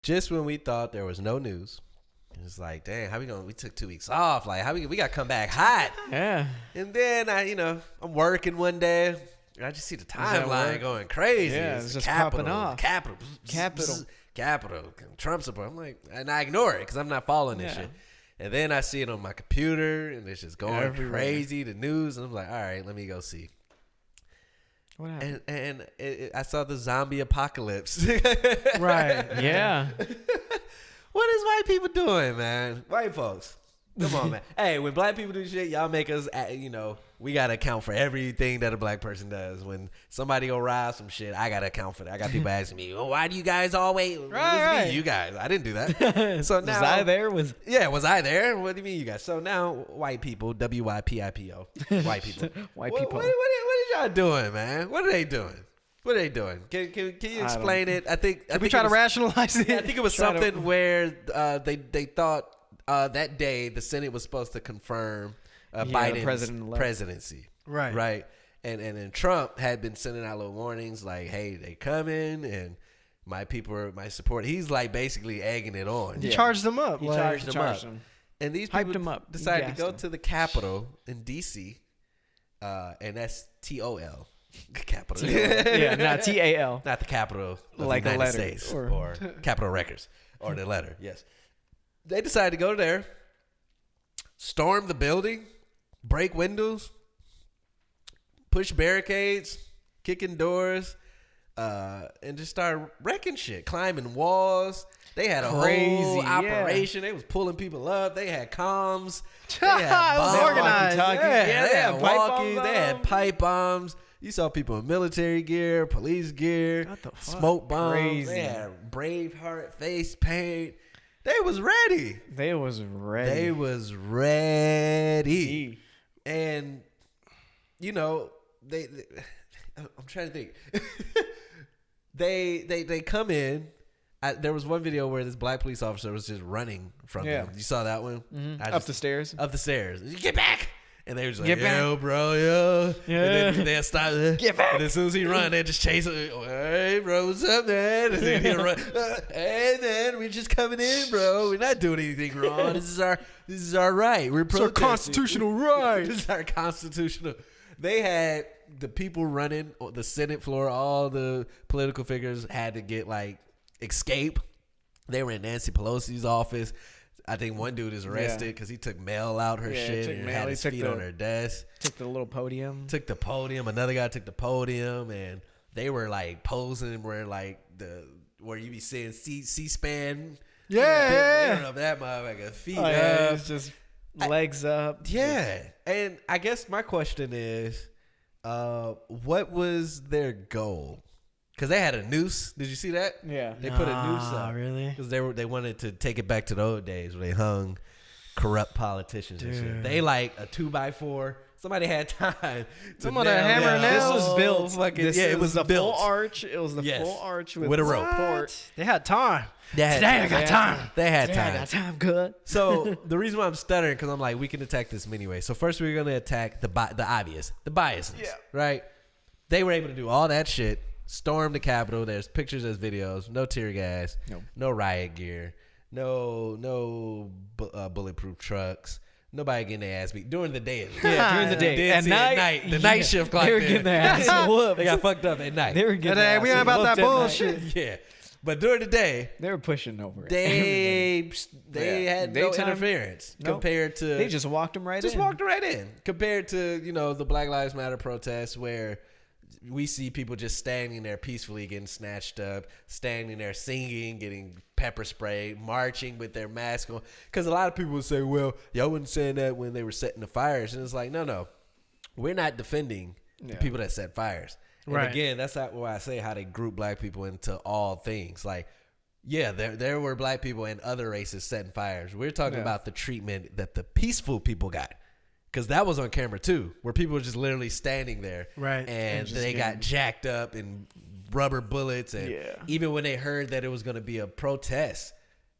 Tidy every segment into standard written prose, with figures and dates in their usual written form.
just when we thought there was no news, it's like, dang, we took 2 weeks off. Like, we got to come back hot. Yeah. And then I'm working one day. And I just see the timeline going crazy. Yeah, it's just popping off. Capital. Trump support. I'm like, and I ignore it because I'm not following this shit. And then I see it on my computer, and it's just going crazy, the news. And I'm like, all right, let me go see. What happened? And I saw the zombie apocalypse. Right. Yeah. What is white people doing, man? White folks. Come on, man. Hey, when black people do shit, y'all make us, we got to account for everything that a black person does. When somebody go rob some shit, I got to account for that. I got people asking me, why do you guys always, right. You guys. I didn't do that. So now, was I there? Was I there? What do you mean you guys? So now, white people, WYPIPO, white people. White people. What is y'all doing, man? What are they doing? What are they doing? Can you explain it? I think we try to rationalize it. Yeah, I think it was something where they thought that day the Senate was supposed to confirm Biden's presidency. Right. Right. And then Trump had been sending out little warnings like, hey, they coming and my people are my support. He's like basically egging it on. He charged them up. He charged them up. And these people them up. decided to go to the Capitol in D.C. And that's TOL. Capital. Yeah, not TAL. Not the capital of like the United letter, States or Capitol Records or the letter. Yes. They decided to go there, storm the building, break windows, push barricades, kicking doors, and just start wrecking shit, climbing walls. They had a whole operation. They was pulling people up. They had comms. They had bombs. Organized. Yeah, they had walkies. They had pipe bombs. You saw people in military gear, police gear, smoke bombs. Crazy. They had Braveheart face paint. They was ready. They was ready. And, I'm trying to think. They come in. There was one video where this black police officer was just running from them. You saw that one? Mm-hmm. Up the stairs. You get back. And they were just like, yo, bro, yo. Yeah. And then they'll stop. Get back. And as soon as he run, they just chase him. Hey, bro, what's up, man? And then he'll run. Hey, man, we're just coming in, bro. We're not doing anything wrong. This is our right. We're protesting. It's our constitutional right. This is our constitutional. They had the people running the Senate floor. All the political figures had to get, escape. They were in Nancy Pelosi's office. I think one dude is arrested because he took mail out her shit and had his feet on her desk. Took the little podium. Another guy took the podium, and they were posing where where you be seeing C-SPAN. Yeah. Of that motherfucker, feet up. Yeah, it's just legs up. Yeah, and I guess my question is, what was their goal? Because they had a noose. Did you see that? Yeah. They put a noose up. Really? Because they wanted to take it back to the old days where they hung corrupt politicians and shit. They a 2x4. Somebody had time to nail hammer and nails. This was built. It was the full arch. It was the full arch with a rope. Support. They had time. I got time. They had time. I got time. Good. So the reason why I'm stuttering because I'm like, we can attack this anyway. So first we're gonna attack the obvious, the biases. Yeah. Right. They were able to do all that shit. Storm the Capitol. There's pictures, there's videos. No tear gas. No riot gear. No bulletproof trucks. Nobody getting their ass beat during the day. During the day. At night. The night shift clock. They were getting their ass whooped. They got fucked up at night. They were getting their ass we ain't about that bullshit. Yeah. But during the day, they were pushing over it. They had no interference compared to. They just walked them right in. Walked right in compared to the Black Lives Matter protests where we see people just standing there peacefully getting snatched up, standing there singing, getting pepper sprayed, marching with their mask on. Because a lot of people would say, well, y'all wasn't saying that when they were setting the fires. And it's like, no. We're not defending the people that set fires. And again, that's not why I say how they group black people into all things. There were black people and other races setting fires. We're talking about the treatment that the peaceful people got. Because that was on camera, too, where people were just literally standing there. Right. And they got jacked up and rubber bullets. And even when they heard that it was going to be a protest,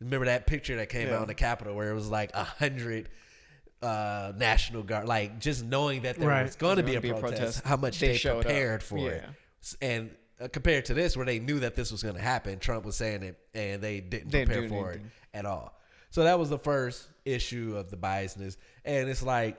remember that picture that came out in the Capitol where it was 100 National Guard. Just knowing that there was going to be a protest, how much they prepared for it. And compared to this, where they knew that this was going to happen, Trump was saying it, and they didn't prepare for it at all. So that was the first issue of the biasness, and it's like,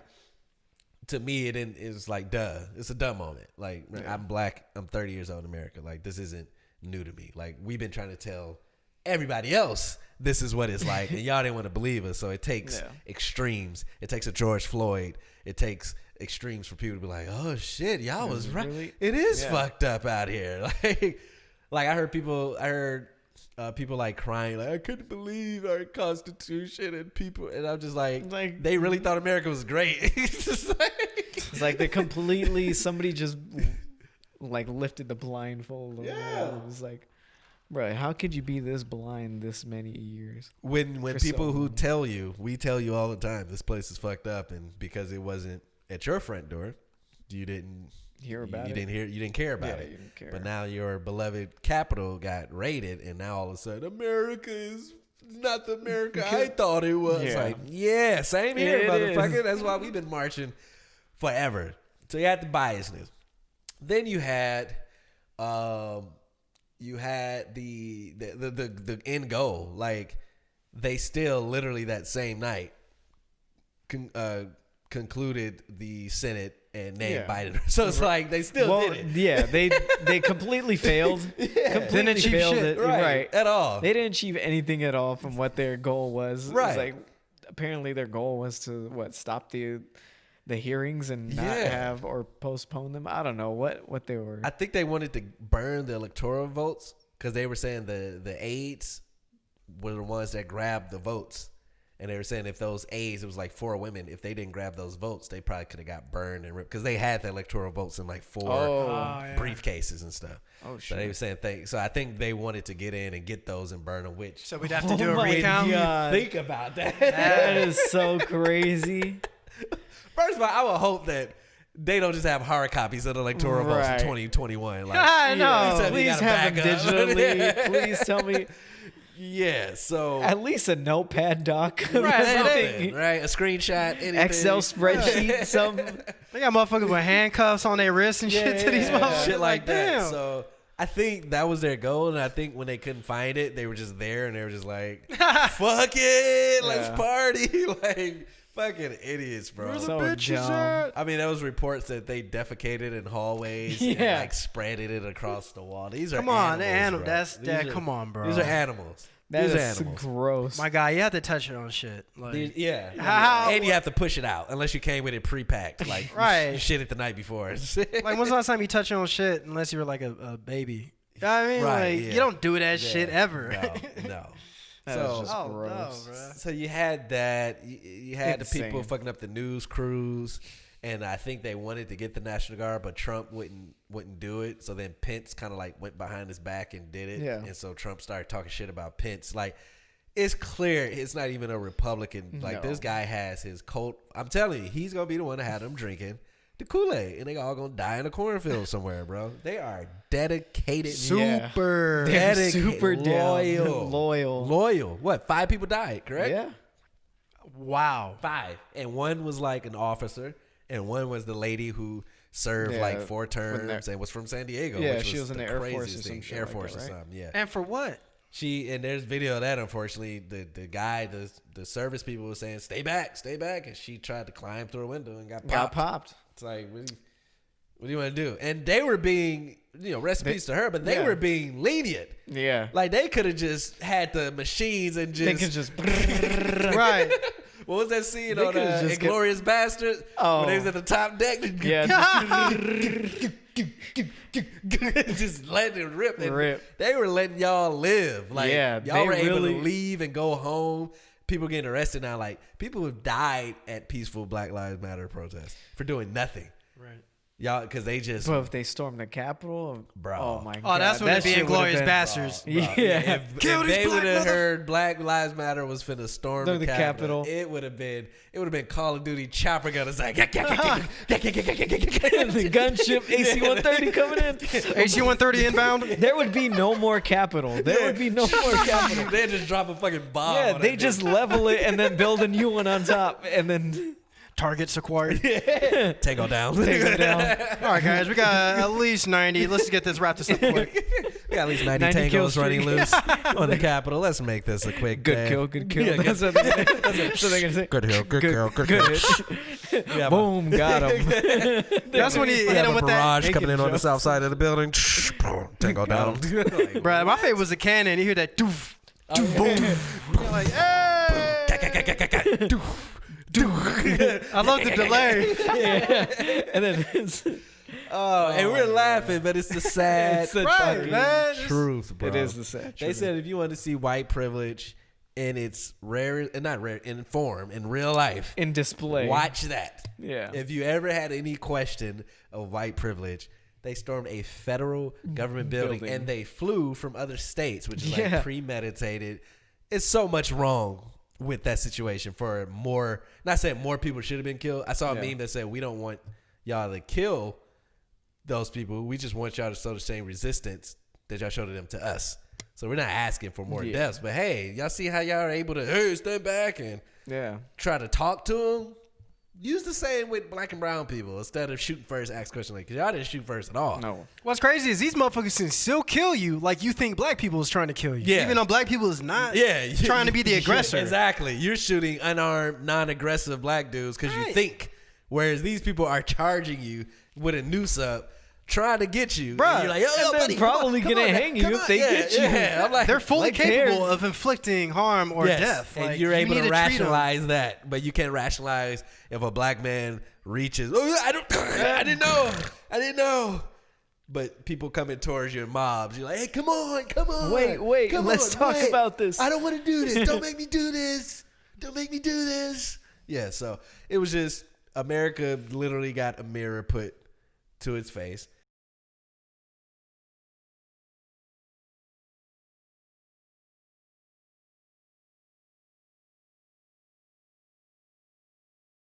to me, it's like, duh, it's a dumb moment. Like, I'm black, I'm 30 years old in America. Like, this isn't new to me. Like, we've been trying to tell everybody else this is what it's like, and y'all didn't want to believe us. So it takes extremes. It takes a George Floyd. It takes extremes for people to be like, oh shit, y'all was right. Really? It is fucked up out here. Like I heard people like crying, like, I couldn't believe our Constitution and people, and I'm just like they really thought America was great. It's like they completely, somebody just like lifted the blindfold. Yeah. It was like, bro, how could you be this blind this many years? When people who tell you, we tell you all the time, this place is fucked up, and because it wasn't at your front door, you didn't hear about it. You didn't care about it. You didn't care. But now your beloved capital got raided, and now all of a sudden America is not the America I thought it was. Yeah. Like, yeah, same here, motherfucker. That's why we've been marching forever. So you had the biasness. Then you had the end goal. Like, they still literally that same night concluded the Senate and named Biden. So it's like they still did it. Yeah, they completely failed. Didn't achieve shit. Right. At all. They didn't achieve anything at all from what their goal was. Right. It was like, apparently their goal was to stop the hearings and not have or postpone them. I don't know what they were. I think they wanted to burn the electoral votes because they were saying the aides were the ones that grabbed the votes. And they were saying if those aides, it was like 4 women, if they didn't grab those votes, they probably could have got burned and ripped because they had the electoral votes in like 4 briefcases and stuff. Oh, shit. So they were saying things. So I think they wanted to get in and get those and burn them, which. So we'd have to do a recount? Think about that. That is so crazy. First of all, I would hope that they don't just have hard copies of the electoral votes in 2021. Like, I know. Please have them digitally. Please tell me. Yeah, so at least a notepad doc, right? A screenshot, anything. Excel spreadsheet, some. They got motherfuckers with handcuffs on their wrists and shit to these motherfuckers. Shit like that. Damn. So I think that was their goal, and I think when they couldn't find it, they were just there, and they were just like, "Fuck it, let's party!" Like, fucking idiots, bro. Where the bitches at? I mean, there was reports that they defecated in hallways and like spreaded it across the wall. These are animals. Come on, bro. These are animals. That is gross. My guy, you have to touch it on shit. Like, and you have to push it out unless you came with it pre-packed. Like, you shit it the night before. Like, when's the last time you touched on shit unless you were like a baby? You know what I mean? You don't do that shit ever. No. So just gross. No, bro. So you had that. You had the people fucking up the news crews, and I think they wanted to get the National Guard, but Trump wouldn't do it. So then Pence kind of like went behind his back and did it. Yeah. And so Trump started talking shit about Pence. Like, it's clear it's not even a Republican. Like, this guy has his cult. I'm telling you, he's gonna be the one that had them drinking the Kool-Aid, and they all gonna die in a cornfield somewhere, bro. They are dedicated, super loyal. What? 5 people died, correct? Yeah. Wow. 5, and one was like an officer, and one was the lady who served like 4 terms and was from San Diego. Yeah, which she was in the Air Force or some shit. Air Force like that, or right? something. Yeah. And for what? And there's video of that. Unfortunately, the guy, the service people were saying, "Stay back," and she tried to climb through a window and got popped. It's like, what do you want to do? And they were being, rest in peace to her, but they were being lenient. Yeah. Like, they could have just had the machines and just. They could just. Right. What was that scene on Inglourious Basterds? Oh. When they was at the top deck? Yeah. Just letting it rip. They were letting y'all live. Like, y'all were able to leave and go home. People getting arrested now. Like, people have died at peaceful Black Lives Matter protests for doing nothing. Right. Y'all, because they just. But if they stormed the Capitol, bro. Oh my god. Oh, that's when it'd be Inglourious Basterds. Bro. Yeah. If they would have heard Black Lives Matter was finna storm the Capitol, it would have been Call of Duty chopper gunners like the gunship AC-130 coming in. AC-130 inbound. There would be no more Capitol. There would be no more Capitol. They just drop a fucking bomb. Yeah, they just level it and then build a new one on top, and then. targets acquired. Tango down. Take them down. All right, guys, we got at least 90. Let's get this wrapped this up quick. We got at least 90 90 kill tangos running streak. loose on the Capitol. Let's make this a quick Good day. kill, good kill. Yeah, That's what they're gonna say. Good kill, good kill, good kill. Yeah, Boom, got him. That's when he we hit have him a with that. barrage coming in on the south side of the building. Tango down. Bro, my favorite was the cannon. You hear that doof, doof, boom. You're like, hey! I love the delay. Yeah. And then it's, And we're laughing, but it's the sad It's the Right, fucking man. truth, bro. It is the sad They truth. said if you want to see white privilege in its rare, and not rare, in form, in real life, in display. watch that. Yeah. If you ever had any question of white privilege, they stormed a federal government building and they flew from other states, which is like premeditated. It's so much wrong with that situation for more, not saying more people should have been killed. I saw a meme that said, we don't want y'all to kill those people. We just want y'all to show the same resistance that y'all showed them to us. So we're not asking for more deaths, but hey, y'all see how y'all are able to, hey, stand back and try to talk to them? Use the same with black and brown people instead of shooting first, ask questions like, because y'all didn't shoot first at all. No. What's crazy is these motherfuckers can still kill you like you think black people is trying to kill you. Yeah. Even though black people is not trying to be the aggressor. Exactly. You're shooting unarmed, non-aggressive black dudes because you think, whereas these people are charging you with a noose up, trying to get you. Bruh. And you're like, oh, And buddy, they're probably come gonna on, hang you come if on. they get you. Yeah. I'm like, They're fully like capable they're- of inflicting harm or death. And Like, you're you able need to treat 'em. rationalize that, but you can't rationalize if a black man reaches. Oh, I didn't know. But people coming towards you in mobs. You're like, hey, come on. Wait, come let's on, talk wait. about this. I don't want to do this. Don't make me do this. Yeah, so it was just America literally got a mirror put to its face.